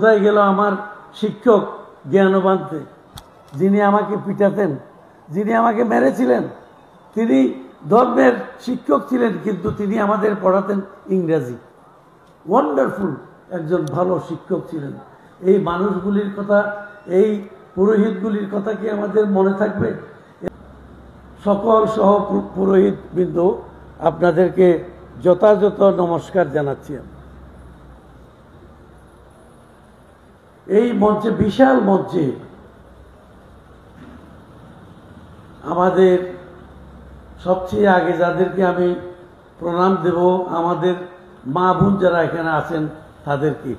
কোথায় গেল আমার শিক্ষক জ্ঞানবান্তে, যিনি আমাকে পিটাতেন, যিনি আমাকে মেরেছিলেন? তিনি ধর্মের শিক্ষক ছিলেন, কিন্তু তিনি আমাদের পড়াতেন ইংরেজি। ওয়ান্ডারফুল একজন ভালো শিক্ষক ছিলেন। এই মানুষগুলির কথা, এই পুরোহিতগুলির কথা কি আমাদের মনে থাকবে? সকল সহ পুরোহিত বিন্দু, আপনাদেরকে যথাযথ নমস্কার জানাচ্ছি। এই মঞ্চে, বিশাল মঞ্চে আমাদের সবচেয়ে আগে যাদেরকে আমি প্রণাম দেব, আমাদের মা বোন যারা এখানে আছেন তাদেরকে,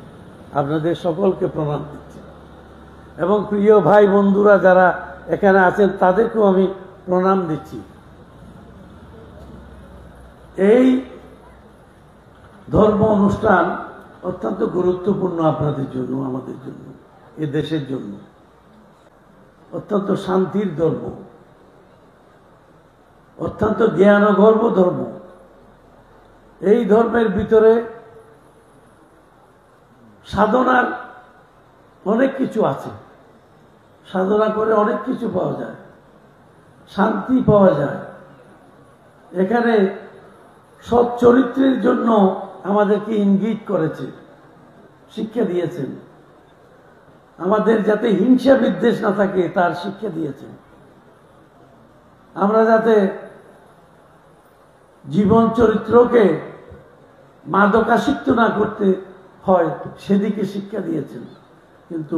আপনাদের সকলকে প্রণাম দিচ্ছি। এবং প্রিয় ভাই বন্ধুরা যারা এখানে আছেন তাদেরকেও আমি প্রণাম দিচ্ছি। এই ধর্ম অনুষ্ঠান অত্যন্ত গুরুত্বপূর্ণ আপনাদের জন্য, আমাদের জন্য, এ দেশের জন্য। অত্যন্ত শান্তির ধর্ম, অত্যন্ত জ্ঞান ও গর্ব ধর্ম। এই ধর্মের ভিতরে সাধনার অনেক কিছু আছে। সাধনা করে অনেক কিছু পাওয়া যায়, শান্তি পাওয়া যায়। এখানে সৎ চরিত্রের জন্য আমাদেরকে ইঙ্গিত করেছে, শিক্ষা দিয়েছেন। আমাদের যাতে হিংসা বিদ্বেষ না থাকে তার শিক্ষা দিয়েছেন। আমরা যাতে জীবন চরিত্রকে মাদকাসক্ত না করতে হয় সেদিকে শিক্ষা দিয়েছেন। কিন্তু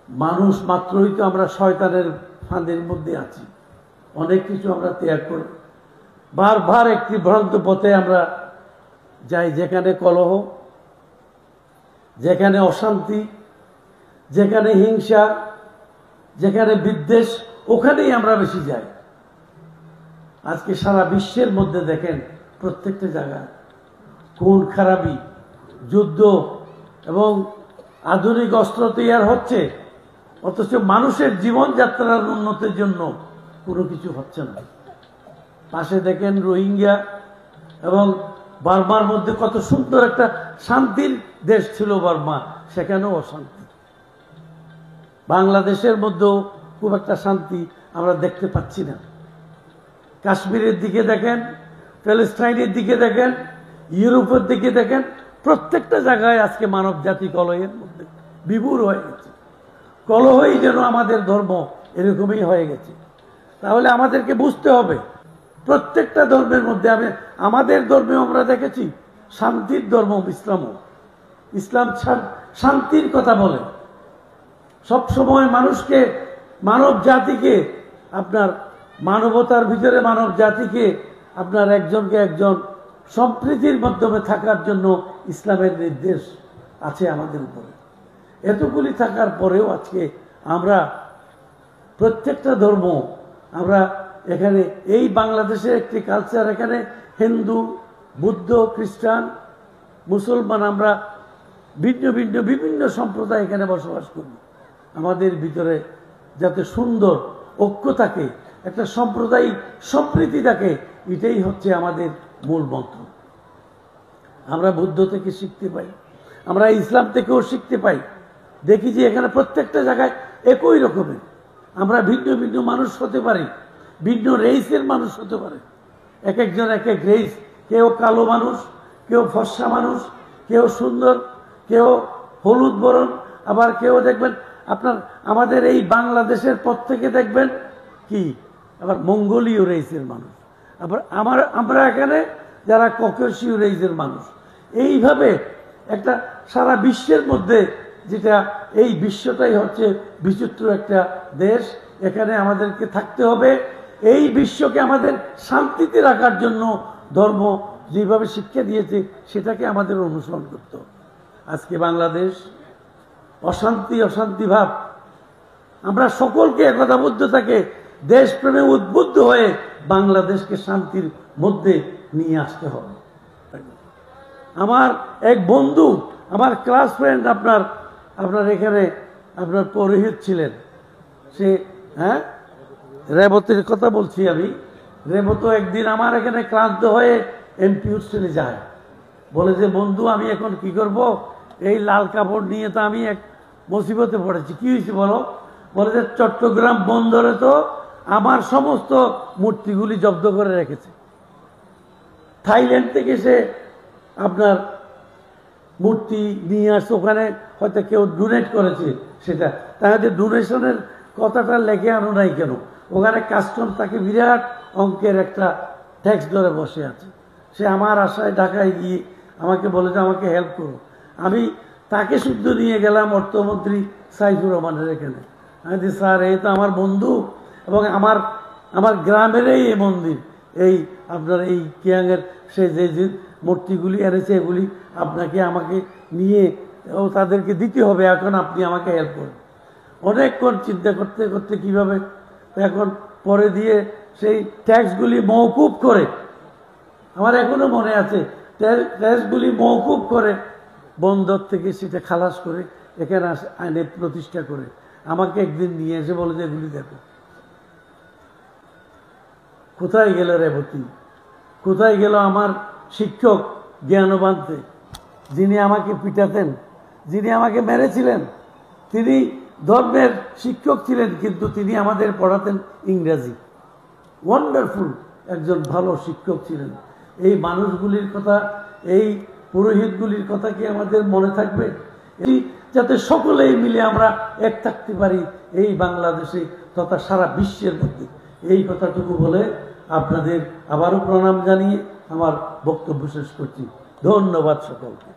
মানুষ মাত্রই তো আমরা শয়তানের ফাঁদের মধ্যে আছি। অনেক কিছু আমরা ত্যাগ করি, বারবার একটি ভ্রান্ত পথে আমরা যাই, যেখানে কলহ, যেখানে অশান্তি, যেখানে হিংসা, যেখানে বিদ্বেষ, ওখানেই আমরা বেশি যাই। আজকে সারা বিশ্বের মধ্যে দেখেন প্রত্যেকটা জায়গায় খুন খারাপি, যুদ্ধ এবং আধুনিক অস্ত্র তৈরি হচ্ছে, অথচ মানুষের জীবনযাত্রার উন্নতির জন্য কোনো কিছু হচ্ছে না। পাশে দেখেন রোহিঙ্গা এবং বার্মার মধ্যে কত সুন্দর একটা শান্তির দেশ ছিল বার্মা, সেখানেও অশান্তি। বাংলাদেশের মধ্যেও খুব একটা শান্তি আমরা দেখতে পাচ্ছি না। কাশ্মীরের দিকে দেখেন, প্যালেস্টাইনের দিকে দেখেন, ইউরোপের দিকে দেখেন, প্রত্যেকটা জায়গায় আজকে মানব জাতি কলহের মধ্যে বিভোর হয়ে গেছে। কলহই যেন আমাদের ধর্ম, এরকমই হয়ে গেছে। তাহলে আমাদেরকে বুঝতে হবে প্রত্যেকটা ধর্মের মধ্যে, আমাদের ধর্মেও আমরা দেখেছি শান্তির ধর্ম ইসলামও। ইসলাম শান্তির কথা বলে, সবসময় মানুষকে, মানব জাতিকে, আপনার মানবতার ভিতরে মানব জাতিকে আপনার একজনকে একজন সম্প্রীতির মাধ্যমে থাকার জন্য ইসলামের নির্দেশ আছে আমাদের উপরে। এতগুলি থাকার পরেও আজকে আমরা প্রত্যেকটা ধর্ম, আমরা এখানে এই বাংলাদেশের একটি কালচার, এখানে হিন্দু, বুদ্ধ, খ্রিস্টান, মুসলমান, আমরা ভিন্ন ভিন্ন বিভিন্ন সম্প্রদায় এখানে বসবাস করি। আমাদের ভিতরে যাতে সুন্দর ঐক্য থাকে, একটা সাম্প্রদায়িক সম্প্রীতি থাকে, এটাই হচ্ছে আমাদের মূল মন্ত্র। আমরা বুদ্ধ থেকে শিখতে পাই, আমরা ইসলাম থেকেও শিখতে পাই। দেখি যে এখানে প্রত্যেকটা জায়গায় একই রকমের, আমরা ভিন্ন ভিন্ন মানুষ হতে পারি, ভিন্ন রেইসের মানুষ হতে পারে। এক একজন এক এক রেইস, কেউ কালো মানুষ, কেউ ফর্সা মানুষ, কেউ সুন্দর, কেউ হলুদ বরণ, আবার কেউ দেখবেন আপনার আমাদের এই বাংলাদেশের পর থেকে দেখবেন কি আবার মঙ্গোলীয় রেইসের মানুষ, আবার আমরা এখানে যারা ককেশীয় রেইসের মানুষ। এইভাবে একটা সারা বিশ্বের মধ্যে, যেটা এই বিশ্বটাই হচ্ছে বিচিত্র একটা দেশ, এখানে আমাদেরকে থাকতে হবে। এই বিশ্বকে আমাদের শান্তিতে রাখার জন্য ধর্ম যেভাবে শিক্ষা দিয়েছে সেটাকে আমাদের অনুসরণ করতে হবে। আজকে বাংলাদেশ অশান্তি ভাব, আমরা সকলকে একতাবদ্ধতাকে দেশপ্রেমে উদ্বুদ্ধ হয়ে বাংলাদেশকে শান্তির মধ্যে নিয়ে আসতে হবে। আমার এক বন্ধু, আমার ক্লাস ফ্রেন্ড, আপনার এখানে আপনার পৌরোহিত ছিলেন, সে রেবতের কথা বলছি আমি। রেবত একদিন আমার এখানে ক্লান্ত হয়ে এমপি হোস্টেলে যায়, বলে যে বন্ধু আমি এখন কি করব, এই লাল কাপড় নিয়ে তো আমি এক মুসিবতে পড়েছি। কি হয়েছে বলো? বলে যে চট্টগ্রাম বন্দরে তো আমার সমস্ত মূর্তিগুলি জব্দ করে রেখেছে। থাইল্যান্ড থেকে সে আপনার মূর্তি নিয়ে আসছে, ওখানে হয়তো কেউ ডোনেট করেছে, সেটা তাহলে ডোনেশনের কথাটা লেখে আনো নাই কেন? ওখানে কাস্টম তাকে বিরাট অঙ্কের একটা ট্যাক্স ধরে বসে আছে। সে আমার আশায় ঢাকায় গিয়ে আমাকে বলে যে আমাকে হেল্প করো। আমি তাকে শুদ্ধ নিয়ে গেলাম অর্থমন্ত্রী সাইফুর রহমানের এখানে। আমি বলি, স্যার এই তো আমার বন্ধু এবং আমার গ্রামেরই এই মন্দির, এই আপনার এই কিয়াংয়ের সে যে মূর্তিগুলি এনেছে এগুলি আপনাকে আমাকে নিয়ে তাদেরকে দিতে হবে, এখন আপনি আমাকে হেল্প করুন। অনেকক্ষণ চিন্তা করতে করতে কিভাবে এখন পরে দিয়ে সেই ট্যাক্সগুলি মওকুফ করে, আমার এখনো মনে আছে, ট্যাক্সগুলি মওকুফ করে বন্দর থেকে সেটা খালাস করে এখানে আইনে প্রতিষ্ঠা করে আমাকে একদিন নিয়ে এসে বলে যে এগুলি দেখো। কোথায় গেল রেবতী? কোথায় গেল আমার শিক্ষক জ্ঞানবান্তে, যিনি আমাকে পিটাতেন, যিনি আমাকে মেরেছিলেন? তিনি ধর্মের শিক্ষক ছিলেন, কিন্তু তিনি আমাদের পড়াতেন ইংরেজি। ওয়ান্ডারফুল একজন ভালো শিক্ষক ছিলেন। এই মানুষগুলির কথা, এই পুরোহিতগুলির কথা কি আমাদের মনে থাকবে? যাতে সকলেই মিলে আমরা এক থাকতে পারি এই বাংলাদেশে তথা সারা বিশ্বের মধ্যে, এই কথাটুকু বলে আপনাদের আবারও প্রণাম জানিয়ে আমার বক্তব্য শেষ করছি। ধন্যবাদ সকলকে।